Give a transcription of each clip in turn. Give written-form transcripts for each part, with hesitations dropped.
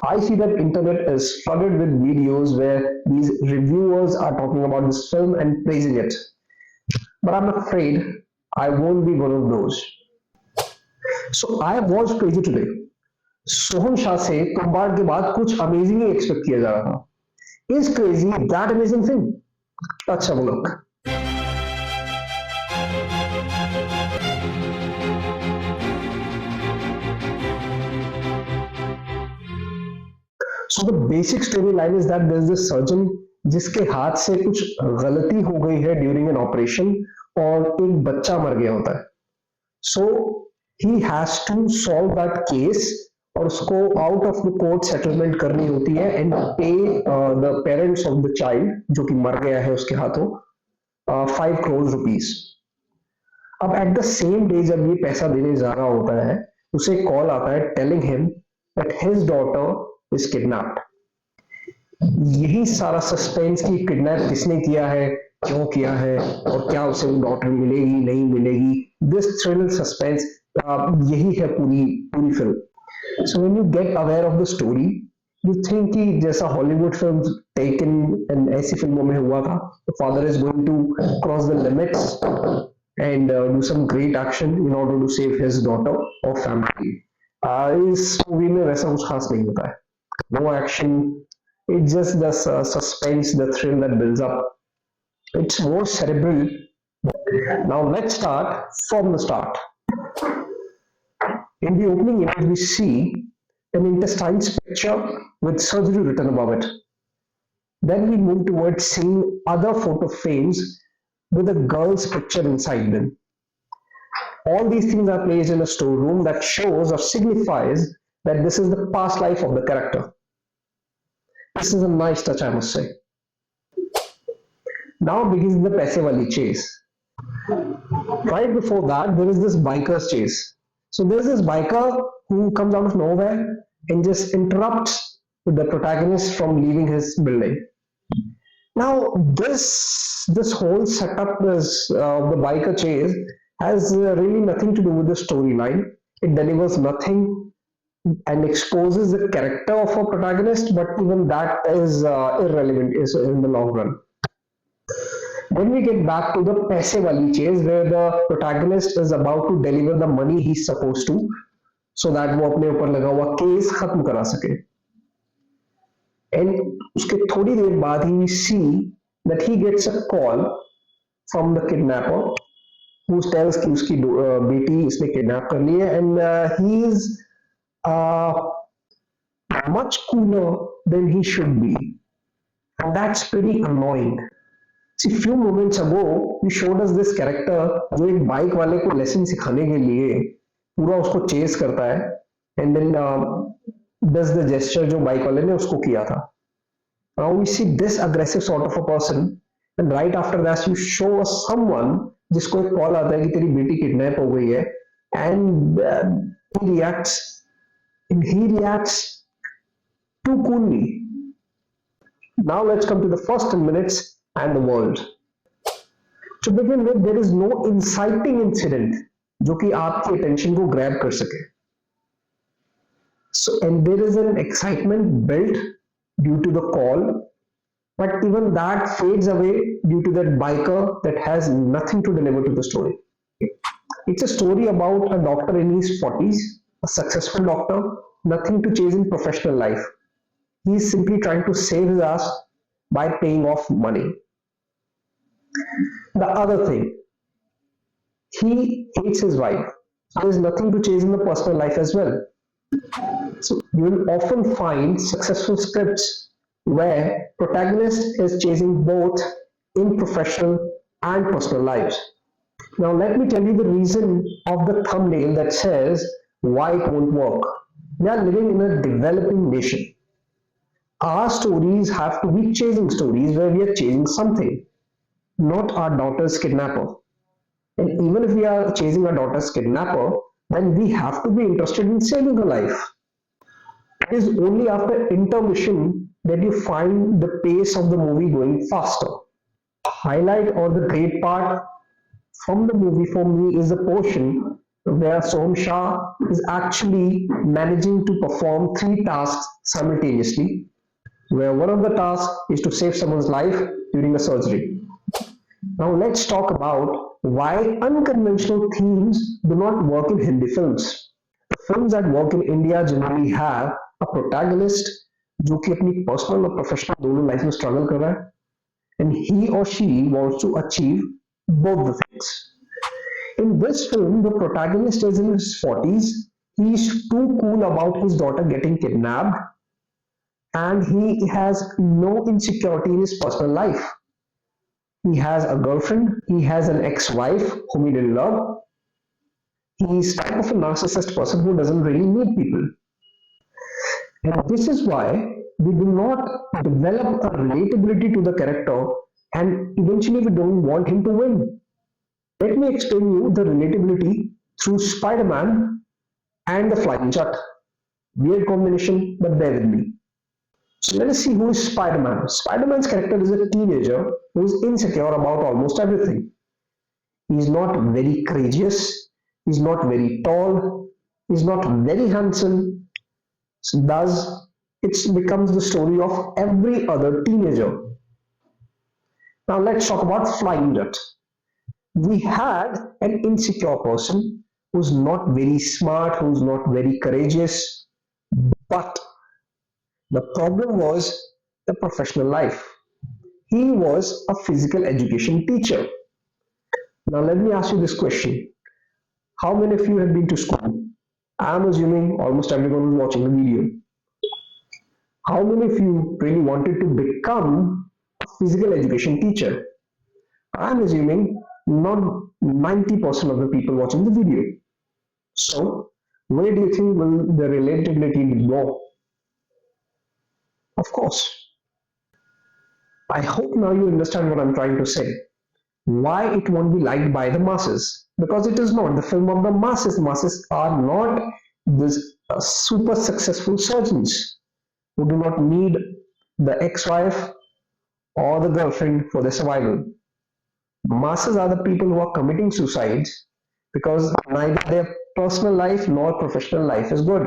I see that internet is flooded with videos where these reviewers are talking about this film and praising it. But I'm afraid I won't be one of those. So I have watched Crazy today. सोहम शाह से तुम्बाड़ के बाद कुछ amazing he expect किया जा रहा था. Is Crazy that amazing thing? Let's have a look. So the basic storyline is that there's this surgeon जिसके हाथ से कुछ गलती हो गई है ड्यूरिंग एन ऑपरेशन और एक बच्चा मर गया होता है. So he has to solve that case और उसको out of the court settlement करनी होती है and pay the parents of the child जो कि मर गया है उसके हाथों 5 crore rupees. अब एट द सेम डे जब ये पैसा देने जा रहा होता है उसे कॉल आता है telling him that his daughter is kidnapped. यही सारा सस्पेंस की किडनैप किसने किया है, क्यों किया है और क्या उसे वो डॉटर मिलेगी नहीं मिलेगी, दिस थ्रिल सस्पेंस यही है पूरी पूरी film. So when you get aware of the story you think कि जैसा हॉलीवुड फिल्म टेकन एंड ऐसी फिल्मों में हुआ था, the father is going to cross the limits and do some great action in order to save his daughter or family. इस movie में वैसा कुछ खास नहीं होता है. No action. It's just the suspense, the thrill that builds up. It's more cerebral. Now let's start from the start. In the opening image, we see an intestines picture with surgery written above it. Then we move towards seeing other photo frames with a girl's picture inside them. All these things are placed in a storeroom that shows or signifies that this is the past life of the character. This is a nice touch, I must say. Now begins the paise wali chase. Right before that, there is this biker's chase. So there's this biker who comes out of nowhere and just interrupts the protagonist from leaving his building. Now this whole setup is the biker chase has really nothing to do with the storyline. It delivers nothing and exposes the character of a protagonist, but even that is irrelevant is in the long run. When we get back to the paise wali chase where the protagonist is about to deliver the money he's supposed to so that वो अपने ऊपर लगा हुआ case खत्म करा सके. And उसके थोड़ी देर बाद ही we see that he gets a call from the kidnapper who tells कि उसकी बेटी इसने किडनैप कर ली है and he is much cooler than he should be, and that's pretty annoying. See, few moments ago you showed us this character जो एक bike वाले को लेसन सिखाने के लिए पूरा उसको चेस करता है and then does the gesture जो बाइक वाले ने उसको किया था. Now we see this aggressive sort of a person and right after that you show us someone जिसको एक कॉल आता है कि तेरी बेटी किडनैप हो गई है and he reacts too coolly. Now let's come to the first 10 minutes and the world. To begin with, there is no inciting incident जो कि आपकी attention को grab कर सके. So, and there is an excitement built due to the call, but even that fades away due to that biker that has nothing to deliver to the story. It's a story about a doctor in his 40s, a successful doctor, nothing to chase in professional life. He is simply trying to save his ass by paying off money. The other thing, he hates his wife. So there is nothing to chase in the personal life as well. So you will often find successful scripts where protagonist is chasing both in professional and personal lives. Now let me tell you the reason of the thumbnail that says why it won't work. We are living in a developing nation. Our stories have to be chasing stories where we are chasing something, not our daughter's kidnapper. And even if we are chasing our daughter's kidnapper, then we have to be interested in saving her life. It is only after intermission that you find the pace of the movie going faster. Highlight or the great part from the movie for me is the portion where Soham Shah is actually managing to perform three tasks simultaneously, where one of the tasks is to save someone's life during a surgery. Now let's talk about why unconventional themes do not work in Hindi films. Films that work in India generally have a protagonist जो कि अपनी personal और professional दोनों life में struggle कर रहा है, and he or she wants to achieve both the things. In this film, the protagonist is in his 40s. He is too cool about his daughter getting kidnapped, and he has no insecurity in his personal life. He has a girlfriend, he has an ex-wife whom he didn't love. He's type of a narcissist person who doesn't really need people. And this is why we do not develop a relatability to the character, and eventually we don't want him to win. Let me explain you the relatability through Spider-Man and the Flying Jut. Weird combination, but bear with me. So let us see who is Spider-Man. Spider-Man's character is a teenager who is insecure about almost everything. He is not very courageous, he is not very tall, he is not very handsome. Thus, it becomes the story of every other teenager. Now let's talk about Flying Jut. We had an insecure person who's not very smart, who's not very courageous, but the problem was the professional life. He was a physical education teacher. Now, let me ask you this question. How many of you have been to school? I'm assuming almost everyone who's watching the video. How many of you really wanted to become a physical education teacher? I'm assuming not 90% of the people watching the video. So, where do you think will the relatability go? Of course, I hope now you understand what I'm trying to say. Why it won't be liked by the masses? Because it is not the film of the masses. Masses are not this super successful surgeons who do not need the ex-wife or the girlfriend for their survival. Masses are the people who are committing suicides because neither their personal life nor professional life is good.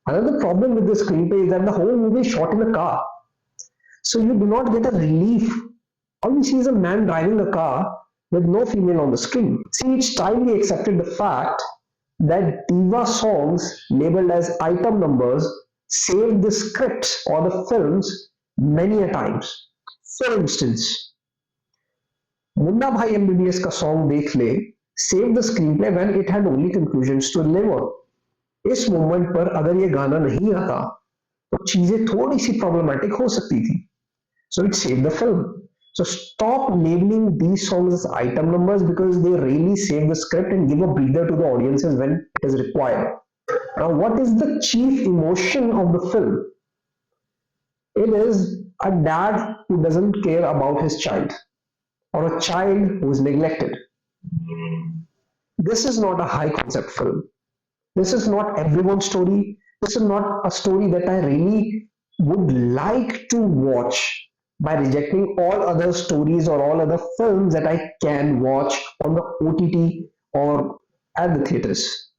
Another problem with the screenplay is that the whole movie is shot in a car. So you do not get a relief. All we see is a man driving a car with no female on the screen. See, each time we accepted the fact that diva songs labeled as item numbers saved the scripts or the films many a times. For instance, Munna Bhai MBBS का song देख ले saved the screenplay when it had only conclusions to deliver. इस moment पर अगर ये गाना नहीं आता तो चीजें थोड़ी सी प्रॉब्लमेटिक हो सकती थी. So it saved the film. So stop labeling these songs as item numbers because they really save the script and give a breather to the audiences when it is required. Now, what is the chief emotion of the film? It is a dad who doesn't care about his child or a child who is neglected. This is not a high concept film. This is not everyone's story. This is not a story that I really would like to watch by rejecting all other stories or all other films that I can watch on the OTT or at the theaters.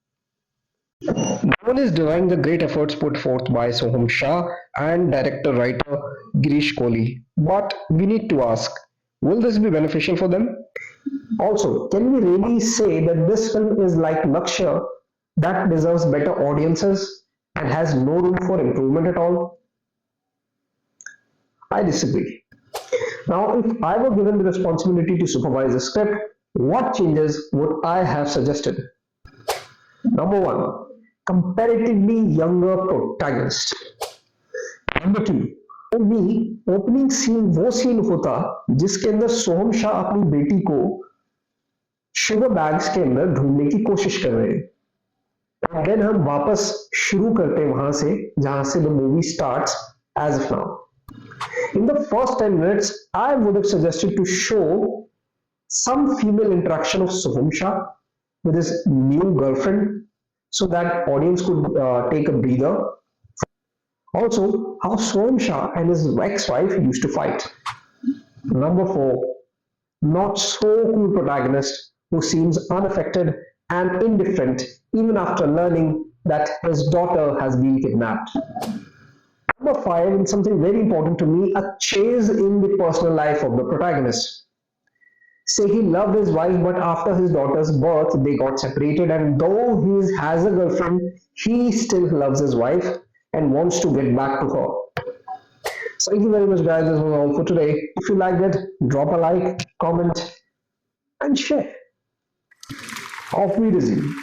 No one is denying the great efforts put forth by Soham Shah and director-writer Girish Kohli. But we need to ask, will this be beneficial for them? Also, can we really say that this film is like Lakshya that deserves better audiences and has no room for improvement at all? I disagree. Now, if I were given the responsibility to supervise the script, what changes would I have suggested? Number one, comparatively younger protagonist. Number two, for me, opening scene वो scene होता जिसके अंदर सोहम शाह अपनी बेटी को sugar bags के अंदर ढूंढने की कोशिश कर रहे हैं. And then हम वापस शुरू करते हैं वहां से जहां से the movie starts as of now. In the first 10 minutes, I would have suggested to show some female interaction of Soham Shah with his new girlfriend so that audience could take a breather. Also, how Soham Shah and his ex-wife used to fight. Number four, not so cool protagonist who seems unaffected and indifferent even after learning that his daughter has been kidnapped. Number five, and something very important to me, a chase in the personal life of the protagonist. Say he loved his wife, but after his daughter's birth, they got separated, and though he has a girlfriend, he still loves his wife and wants to get back to her. So thank you very much, guys. This was all for today. If you liked it, drop a like, comment, and share. Auf Wiedersehen.